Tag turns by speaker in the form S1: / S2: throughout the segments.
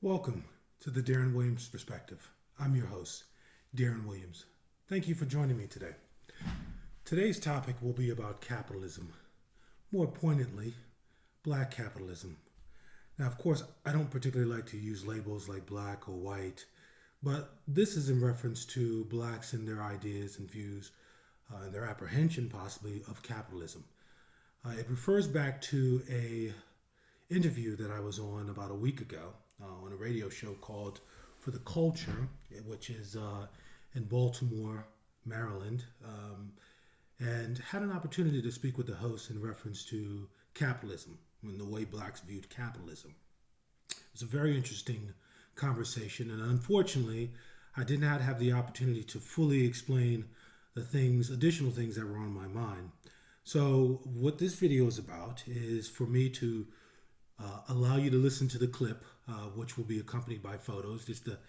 S1: Welcome to the Darren Williams Perspective. I'm your host, Darren Williams. Thank you for joining me today. Today's topic will be about capitalism. More poignantly, black capitalism. Now, of course, I don't particularly like to use labels like black or white, but this is in reference to blacks and their ideas and views, and their apprehension possibly of capitalism. It refers back to a interview that I was on about a week ago on a radio show called For the Culture, which is in Baltimore, Maryland, and had an opportunity to speak with the host in reference to capitalism and the way blacks viewed capitalism. It was a very interesting conversation, and unfortunately, I did not have the opportunity to fully explain the additional things that were on my mind. So what this video is about is for me to allow you to listen to the clip, which will be accompanied by photos, just to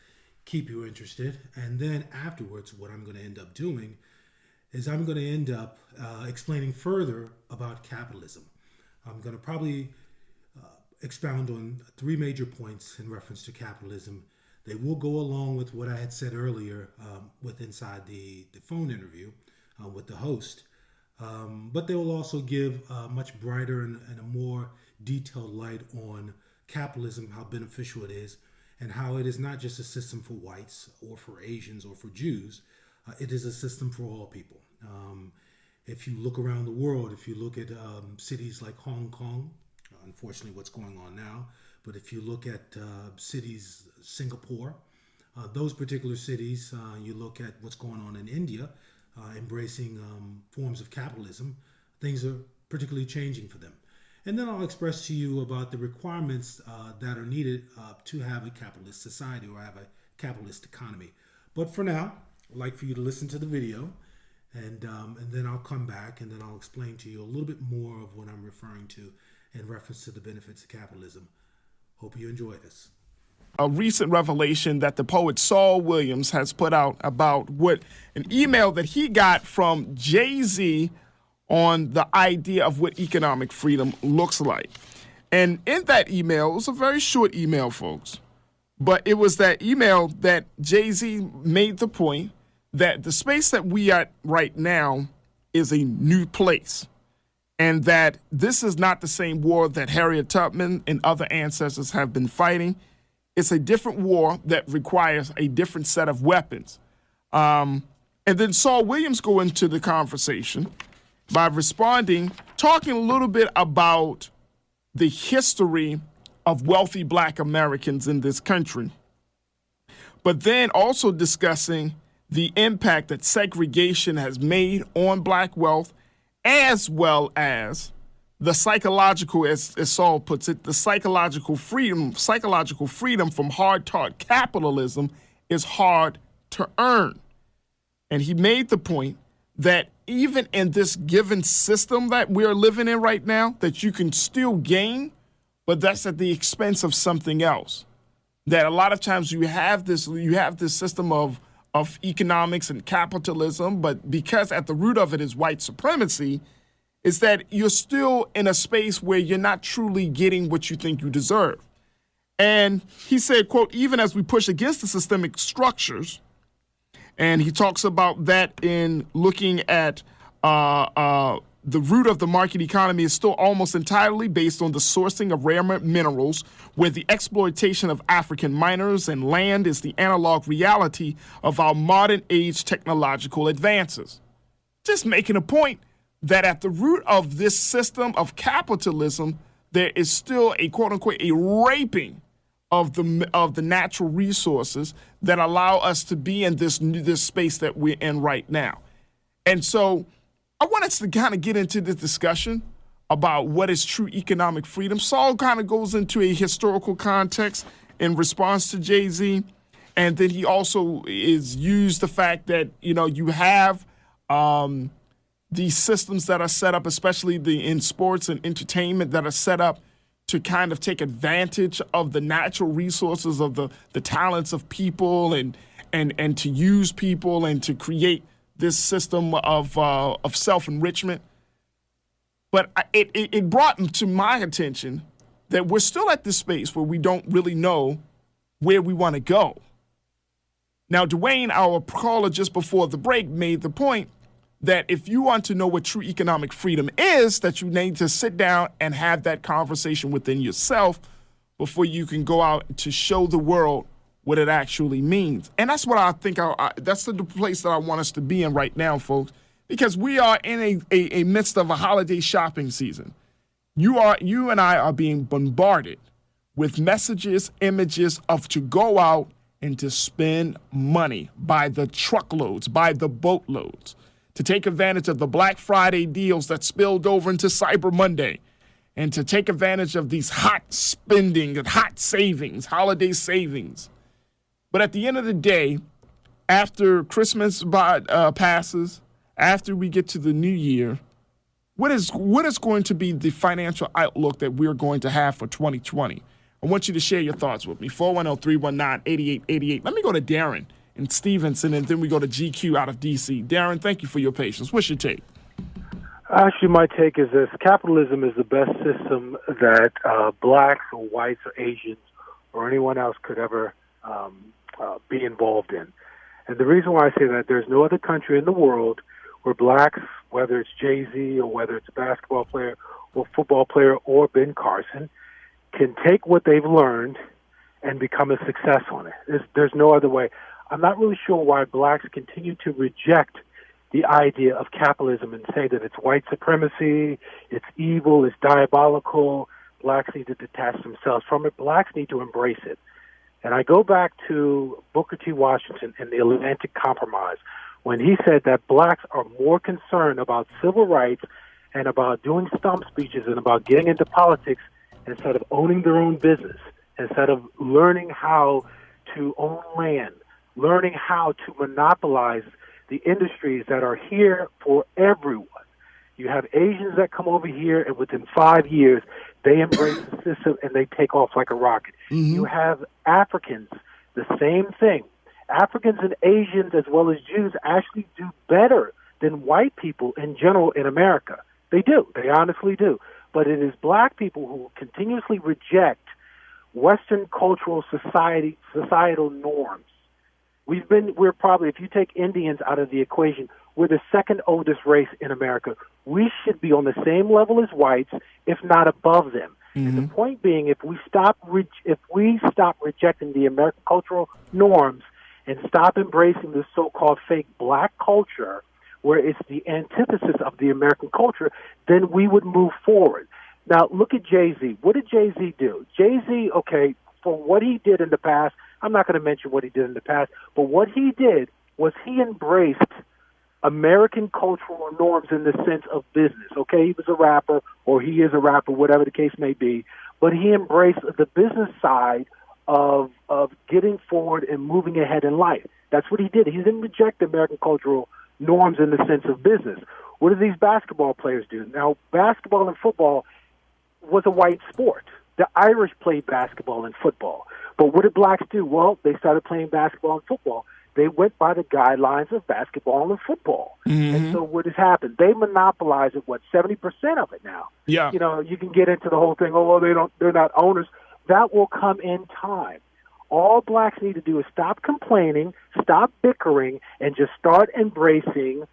S1: keep you interested. And then afterwards, what I'm going to end up doing is I'm going to end up explaining further about capitalism. I'm going to probably expound on three major points in reference to capitalism. They will go along with what I had said earlier inside the phone interview with the host. But they will also give a much brighter and a more detailed light on capitalism, how beneficial it is, and how it is not just a system for whites or for Asians or for Jews. It is a system for all people. If you look around the world, if you look at cities like Hong Kong, unfortunately what's going on now, but if you look at cities, Singapore, those particular cities, you look at what's going on in India, embracing forms of capitalism, things are particularly changing for them. And then I'll express to you about the requirements that are needed to have a capitalist society or have a capitalist economy. But for now, I'd like for you to listen to the video, and then I'll come back and then I'll explain to you a little bit more of what I'm referring to in reference to the benefits of capitalism. Hope you enjoy this.
S2: A recent revelation that the poet Saul Williams has put out about an email that he got from Jay-Z on the idea of what economic freedom looks like. And in that email, it was a very short email, folks, but it was that email that Jay-Z made the point that the space that we are right now is a new place, and that this is not the same war that Harriet Tubman and other ancestors have been fighting. It's a different war that requires a different set of weapons. And then Saul Williams go into the conversation by talking a little bit about the history of wealthy black Americans in this country, but then also discussing the impact that segregation has made on black wealth, as well as the psychological, as Saul puts it, the psychological freedom from hard-taught capitalism is hard to earn. And he made the point that even in this given system that we're living in right now, that you can still gain, but that's at the expense of something else. That a lot of times you have this system of economics and capitalism, but because at the root of it is white supremacy, is that you're still in a space where you're not truly getting what you think you deserve. And he said, quote, even as we push against the systemic structures, and he talks about that in looking at the root of the market economy is still almost entirely based on the sourcing of rare minerals, where the exploitation of African miners and land is the analog reality of our modern age technological advances. Just making a point that at the root of this system of capitalism, there is still a quote unquote a raping of the natural resources that allow us to be in this space that we're in right now. And so I want us to kind of get into this discussion about what is true economic freedom. Saul kind of goes into a historical context in response to Jay-Z. And then he also used the fact that, you have these systems that are set up, especially in sports and entertainment, that are set up to kind of take advantage of the natural resources of the talents of people and to use people and to create this system of self-enrichment. But it brought to my attention that we're still at this space where we don't really know where we want to go. Now, Dwayne, our caller just before the break, made the point that if you want to know what true economic freedom is, that you need to sit down and have that conversation within yourself before you can go out to show the world what it actually means. And that's what I think, that's the place that I want us to be in right now, folks, because we are in a midst of a holiday shopping season. You and I are being bombarded with messages, images of to go out and to spend money by the truckloads, by the boatloads, to take advantage of the Black Friday deals that spilled over into Cyber Monday, and to take advantage of these hot spending and hot savings, holiday savings. But at the end of the day, after Christmas passes, after we get to the new year, what is going to be the financial outlook that we're going to have for 2020? I want you to share your thoughts with me. 410-319-8888. Let me go to Darren in Stevenson, and then we go to GQ out of D.C. Darren, thank you for your patience. What's your take?
S3: Actually, my take is this. Capitalism is the best system that blacks or whites or Asians or anyone else could ever be involved in. And the reason why I say that, there's no other country in the world where blacks, whether it's Jay-Z or whether it's a basketball player or football player or Ben Carson, can take what they've learned and become a success on it. There's no other way. I'm not really sure why blacks continue to reject the idea of capitalism and say that it's white supremacy, it's evil, it's diabolical. Blacks need to detach themselves from it. Blacks need to embrace it. And I go back to Booker T. Washington and the Atlantic Compromise when he said that blacks are more concerned about civil rights and about doing stump speeches and about getting into politics instead of owning their own business, instead of learning how to own land, learning how to monopolize the industries that are here for everyone. You have Asians that come over here, and within 5 years, they embrace the system and they take off like a rocket. Mm-hmm. You have Africans, the same thing. Africans and Asians, as well as Jews, actually do better than white people in general in America. They do. They honestly do. But it is black people who continuously reject Western cultural societal norms. We're probably, if you take Indians out of the equation, we're the second oldest race in America. We should be on the same level as whites, if not above them. Mm-hmm. And the point being, if we stop rejecting the American cultural norms and stop embracing the so-called fake black culture, where it's the antithesis of the American culture, then we would move forward. Now, look at Jay-Z. What did Jay-Z do? Jay-Z, okay, for what he did in the past, I'm not going to mention what he did in the past, but what he did was he embraced American cultural norms in the sense of business. Okay, he was a rapper, or he is a rapper, whatever the case may be, but he embraced the business side of getting forward and moving ahead in life. That's what he did. He didn't reject American cultural norms in the sense of business. What do these basketball players do? Now, basketball and football was a white sport. The Irish played basketball and football. But what did blacks do? Well, they started playing basketball and football. They went by the guidelines of basketball and football. Mm-hmm. And so what has happened? They monopolize it, 70% of it now.
S2: Yeah.
S3: You know, you can get into the whole thing, they're not owners. That will come in time. All blacks need to do is stop complaining, stop bickering, and just start embracing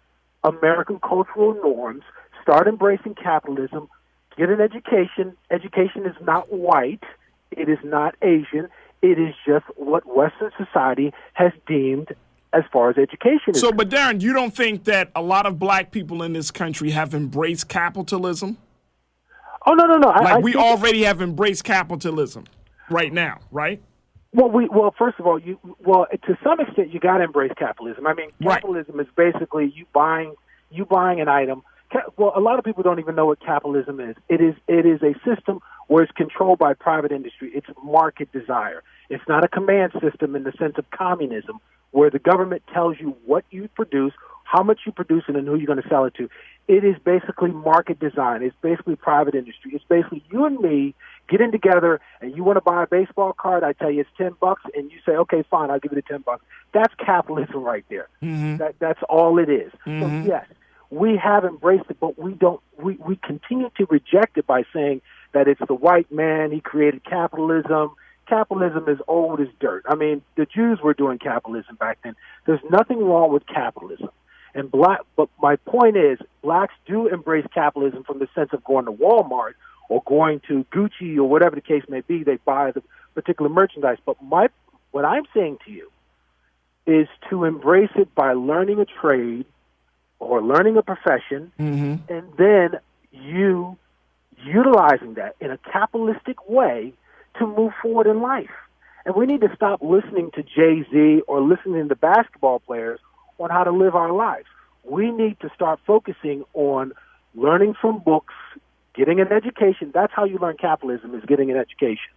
S3: American cultural norms, start embracing capitalism, get an education. Education is not white. It is not Asian. It is just what Western society has deemed as far as education is.
S2: So, but Darren, you don't think that a lot of black people in this country have embraced capitalism?
S3: Oh, no.
S2: We already have embraced capitalism right now, right?
S3: Well, first of all, to some extent, you got to embrace capitalism. I mean, capitalism is basically you buying an item. Well, a lot of people don't even know what capitalism is. It is a system where it's controlled by private industry. It's market desire. It's not a command system in the sense of communism, where the government tells you what you produce, how much you produce, and then who you're going to sell it to. It is basically market design. It's basically private industry. It's basically you and me getting together, and you want to buy a baseball card. I tell you it's $10, and you say, okay, fine, I'll give you the $10. That's capitalism right there. Mm-hmm. That's all it is. Mm-hmm. So yes, we have embraced it, but we don't. We continue to reject it by saying that it's the white man. He created capitalism. capitalism is old as dirt. I mean, the Jews were doing capitalism back then. There's nothing wrong with capitalism. But my point is, blacks do embrace capitalism from the sense of going to Walmart or going to Gucci or whatever the case may be. They buy the particular merchandise. But what I'm saying to you is to embrace it by learning a trade or learning a profession, and then you utilizing that in a capitalistic way to move forward in life. And we need to stop listening to Jay-Z or listening to basketball players on how to live our lives. We need to start focusing on learning from books, getting an education. That's how you learn capitalism, is getting an education.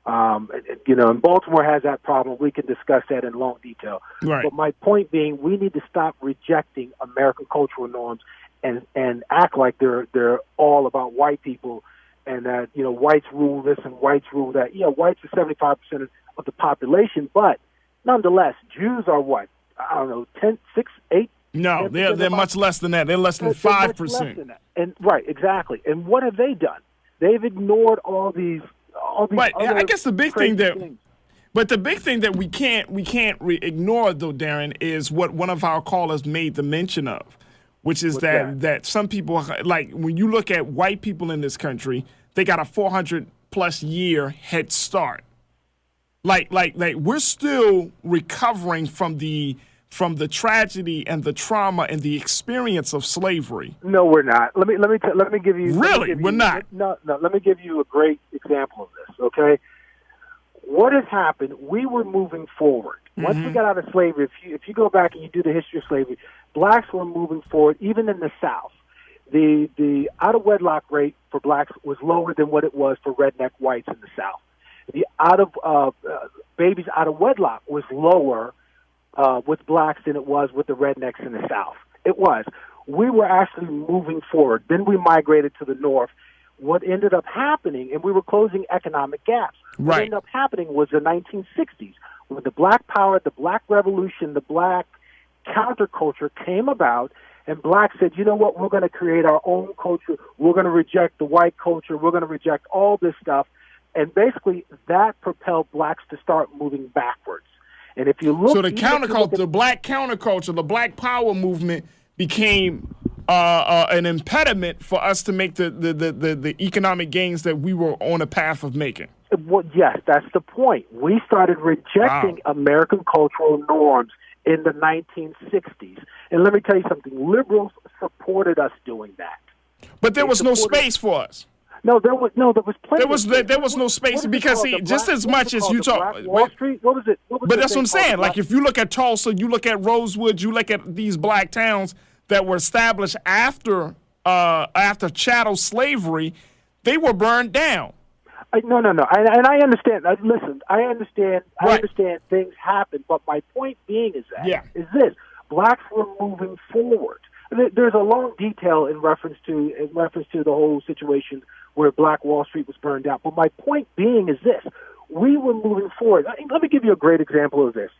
S3: And Baltimore has that problem. We can discuss that in long detail.
S2: Right.
S3: But my point being, we need to stop rejecting American cultural norms and act like they're all about white people and that, whites rule this and whites rule that. Yeah, whites are 75% of the population, but nonetheless, Jews are what? I don't know, 10, 6, 8?
S2: No, they're much less than that. They're less than 5%.
S3: And right, exactly. And what have they done? They've ignored all these.
S2: But I guess the big thing
S3: things.
S2: But the big thing that we can't ignore, though, Darren, is what one of our callers made the mention of, which is that some people, like when you look at white people in this country, they got a 400+ year head start. Like we're still recovering from the tragedy and the trauma and the experience of slavery.
S3: No, we're not. Let me give you.
S2: Really, we're not.
S3: No. Let me give you a great example of this. Okay, what has happened? We were moving forward once we got out of slavery. If you go back and you do the history of slavery, blacks were moving forward. Even in the South, the out of wedlock rate for blacks was lower than what it was for redneck whites in the South. The babies out of wedlock was lower with blacks than it was with the rednecks in the South. It was. We were actually moving forward. Then we migrated to the North. What ended up happening, and we were closing economic gaps.
S2: Right.
S3: What ended up happening was the 1960s, when the Black Power, the Black Revolution, the Black counterculture came about, and blacks said, you know what, we're going to create our own culture. We're going to reject the white culture. We're going to reject all this stuff. And basically, that propelled blacks to start moving backwards. And if you look,
S2: so the counterculture, the Black counterculture, the Black Power movement became an impediment for us to make the economic gains that we were on a path of making.
S3: Well, yes, that's the point. We started rejecting American cultural norms in the 1960s. And let me tell you something, liberals supported us doing that.
S2: But there was no space for us.
S3: No, there was plenty.
S2: There was no space because just as much as you talk.
S3: Wall Street. What was it?
S2: But that's what I'm saying. Like if you look at Tulsa, you look at Rosewood, you look at these black towns that were established after chattel slavery, they were burned down.
S3: No. And I understand. Listen, I understand.
S2: Right.
S3: I understand things happen. But my point being is this: blacks were moving forward. There's a long detail in reference to the whole situation where Black Wall Street was burned down. But my point being is this: we were moving forward. Let me give you a great example of this.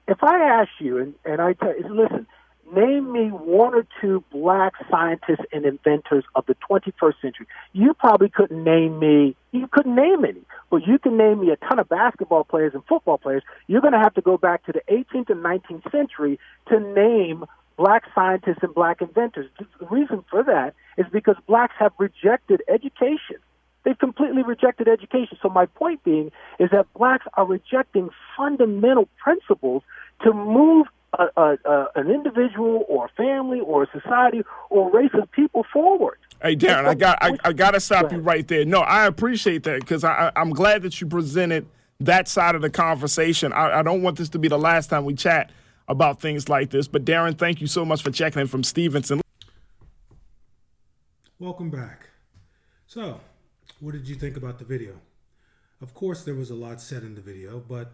S3: If I ask you, and I tell you, listen, name me one or two black scientists and inventors of the 21st century. You probably couldn't name me. You couldn't name any. But you can name me a ton of basketball players and football players. You're going to have to go back to the 18th and 19th century to name black scientists and black inventors. The reason for that is because blacks have rejected education. They've completely rejected education. So my point being is that blacks are rejecting fundamental principles to move an individual or a family or a society or a race of people forward.
S2: Hey, Darren, I got to stop you right there. No, I appreciate that because I'm glad that you presented that side of the conversation. I don't want this to be the last time we chat about things like this. But Darren, thank you so much for checking in from Stevenson.
S1: Welcome back. So, what did you think about the video? Of course, there was a lot said in the video, but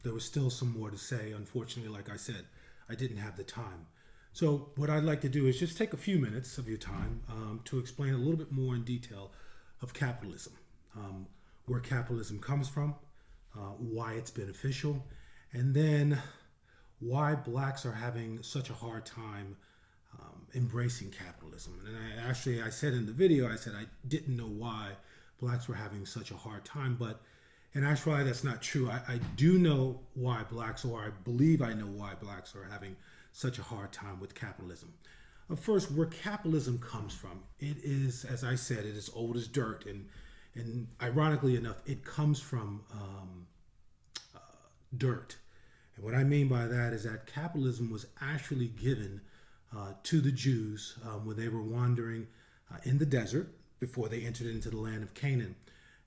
S1: there was still some more to say. Unfortunately, like I said, I didn't have the time. So what I'd like to do is just take a few minutes of your time to explain a little bit more in detail of capitalism, where capitalism comes from, why it's beneficial, and then why blacks are having such a hard time embracing capitalism. And I said in the video, I said I didn't know why blacks were having such a hard time, but In actuality, that's not true. I do know why blacks, or I believe I know why blacks are having such a hard time with capitalism. First, where capitalism comes from, it is, as I said, it is old as dirt, and ironically enough, it comes from dirt. And what I mean by that is that capitalism was actually given to the Jews when they were wandering in the desert before they entered into the land of Canaan.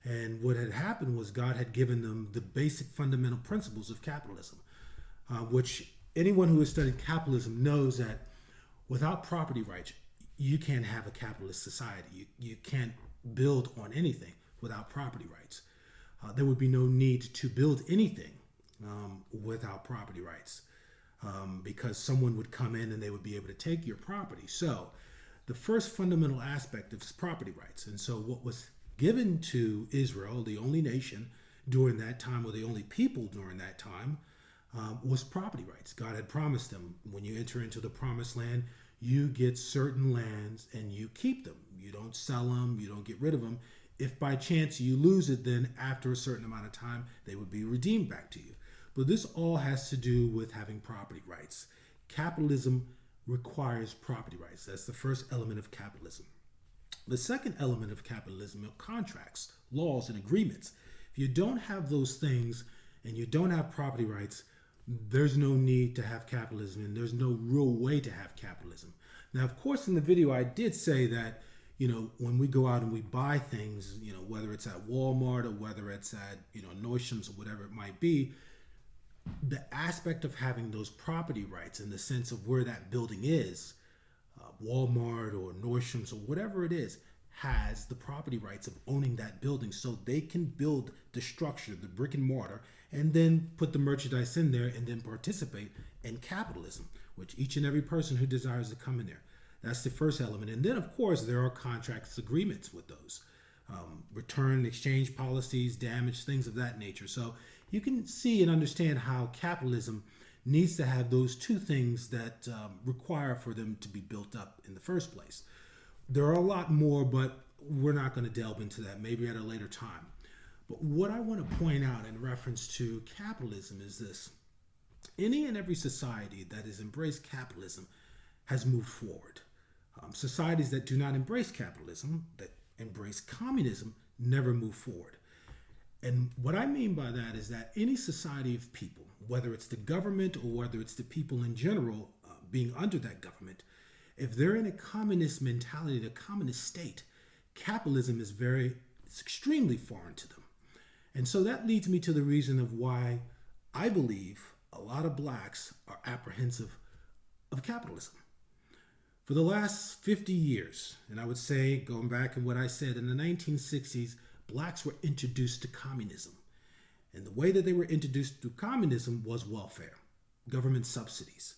S1: And what had happened was God had given them the basic fundamental principles of capitalism, which anyone who has studied capitalism knows that without property rights, you can't have a capitalist society. You can't build on anything without property rights. There would be no need to build anything without property rights, because someone would come in and they would be able to take your property. So the first fundamental aspect is property rights. And so what was given to Israel, the only nation during that time, or the only people during that time, was property rights. God had promised them, when you enter into the promised land, you get certain lands and you keep them. You don't sell them, you don't get rid of them. If by chance you lose it, then after a certain amount of time, they would be redeemed back to you. But this all has to do with having property rights. Capitalism requires property rights. That's the first element of capitalism. The second element of capitalism are contracts, laws, and agreements. If you don't have those things and you don't have property rights, there's no need to have capitalism, and there's no real way to have capitalism. Now, of course, in the video, I did say that, when we go out and we buy things, whether it's at Walmart or whether it's at, Nordstrom's or whatever it might be, the aspect of having those property rights in the sense of where that building is, Walmart or Nordstrom's or whatever it is, has the property rights of owning that building, so they can build the structure, the brick and mortar, and then put the merchandise in there and then participate in capitalism, which each and every person who desires to come in there. That's the first element. And then, of course, there are contracts, agreements with those. Return, exchange policies, damage, things of that nature. So you can see and understand how capitalism needs to have those two things that require for them to be built up in the first place. There are a lot more, but we're not going to delve into that, maybe at a later time. But what I want to point out in reference to capitalism is this. Any and every society that has embraced capitalism has moved forward. Societies that do not embrace capitalism, that embrace communism, never move forward. And what I mean by that is that any society of people, whether it's the government or whether it's the people in general being under that government, if they're in a communist mentality, a communist state, capitalism is it's extremely foreign to them. And so that leads me to the reason of why I believe a lot of blacks are apprehensive of capitalism. For the last 50 years, and I would say, going back in what I said, in the 1960s, blacks were introduced to communism. And the way that they were introduced to communism was welfare, government subsidies.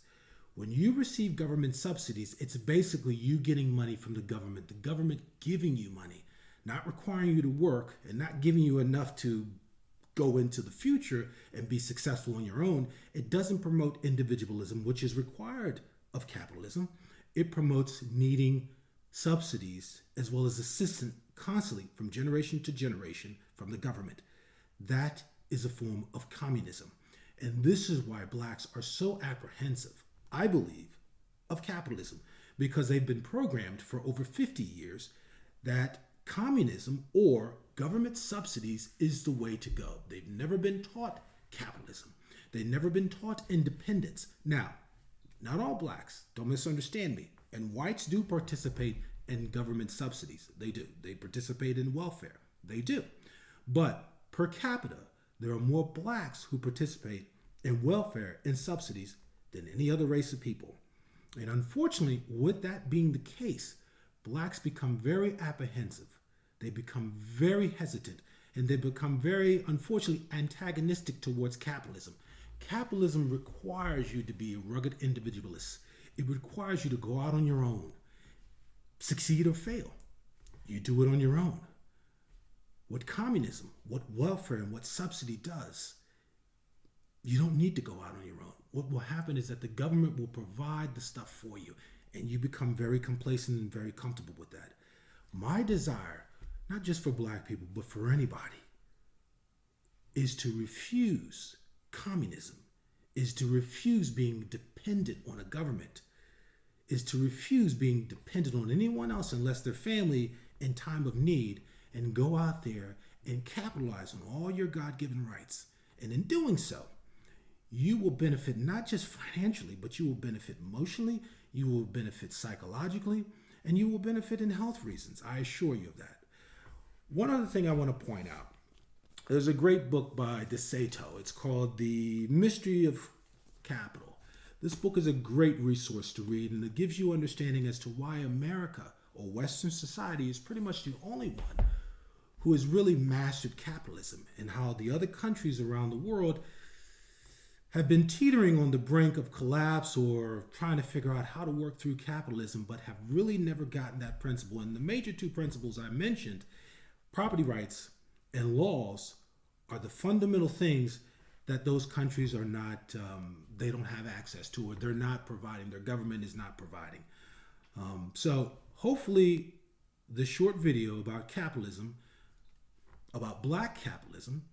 S1: When you receive government subsidies, it's basically you getting money from the government giving you money, not requiring you to work and not giving you enough to go into the future and be successful on your own. It doesn't promote individualism, which is required of capitalism. It promotes needing subsidies as well as assistance constantly from generation to generation from the government. That is a form of communism. And this is why blacks are so apprehensive, I believe, of capitalism, because they've been programmed for over 50 years that communism or government subsidies is the way to go. They've never been taught capitalism. They've never been taught independence. Now, not all blacks, don't misunderstand me, and whites do participate in government subsidies. They do. They participate in welfare. They do. But per capita, there are more blacks who participate in welfare and subsidies than any other race of people. And unfortunately, with that being the case, blacks become very apprehensive. They become very hesitant, and they become very, unfortunately, antagonistic towards capitalism. Capitalism requires you to be a rugged individualist. It requires you to go out on your own, succeed or fail. You do it on your own. What communism, what welfare, and what subsidy does, you don't need to go out on your own. What will happen is that the government will provide the stuff for you, and you become very complacent and very comfortable with that. My desire, not just for black people, but for anybody, is to refuse communism, is to refuse being dependent on a government, is to refuse being dependent on anyone else unless their family in time of need, and go out there and capitalize on all your God-given rights. And in doing so, you will benefit not just financially, but you will benefit emotionally, you will benefit psychologically, and you will benefit in health reasons. I assure you of that. One other thing I want to point out. There's a great book by DeSato. It's called The Mystery of Capital. This book is a great resource to read, and it gives you understanding as to why America or Western society is pretty much the only one who has really mastered capitalism, and how the other countries around the world have been teetering on the brink of collapse or trying to figure out how to work through capitalism, but have really never gotten that principle. And the major two principles I mentioned, property rights and laws, are the fundamental things that those countries are not, they don't have access to, or they're not providing, their government is not providing. So hopefully this short video about capitalism, about black capitalism,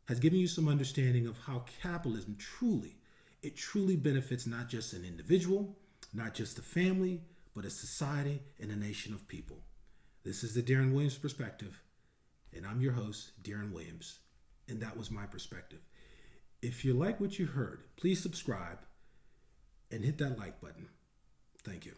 S1: has given you some understanding of how capitalism truly benefits not just an individual, not just a family, but a society and a nation of people. This is the Darren Williams Perspective, and I'm your host, Darren Williams, and that was my perspective. If you like what you heard, please subscribe and hit that like button. Thank you.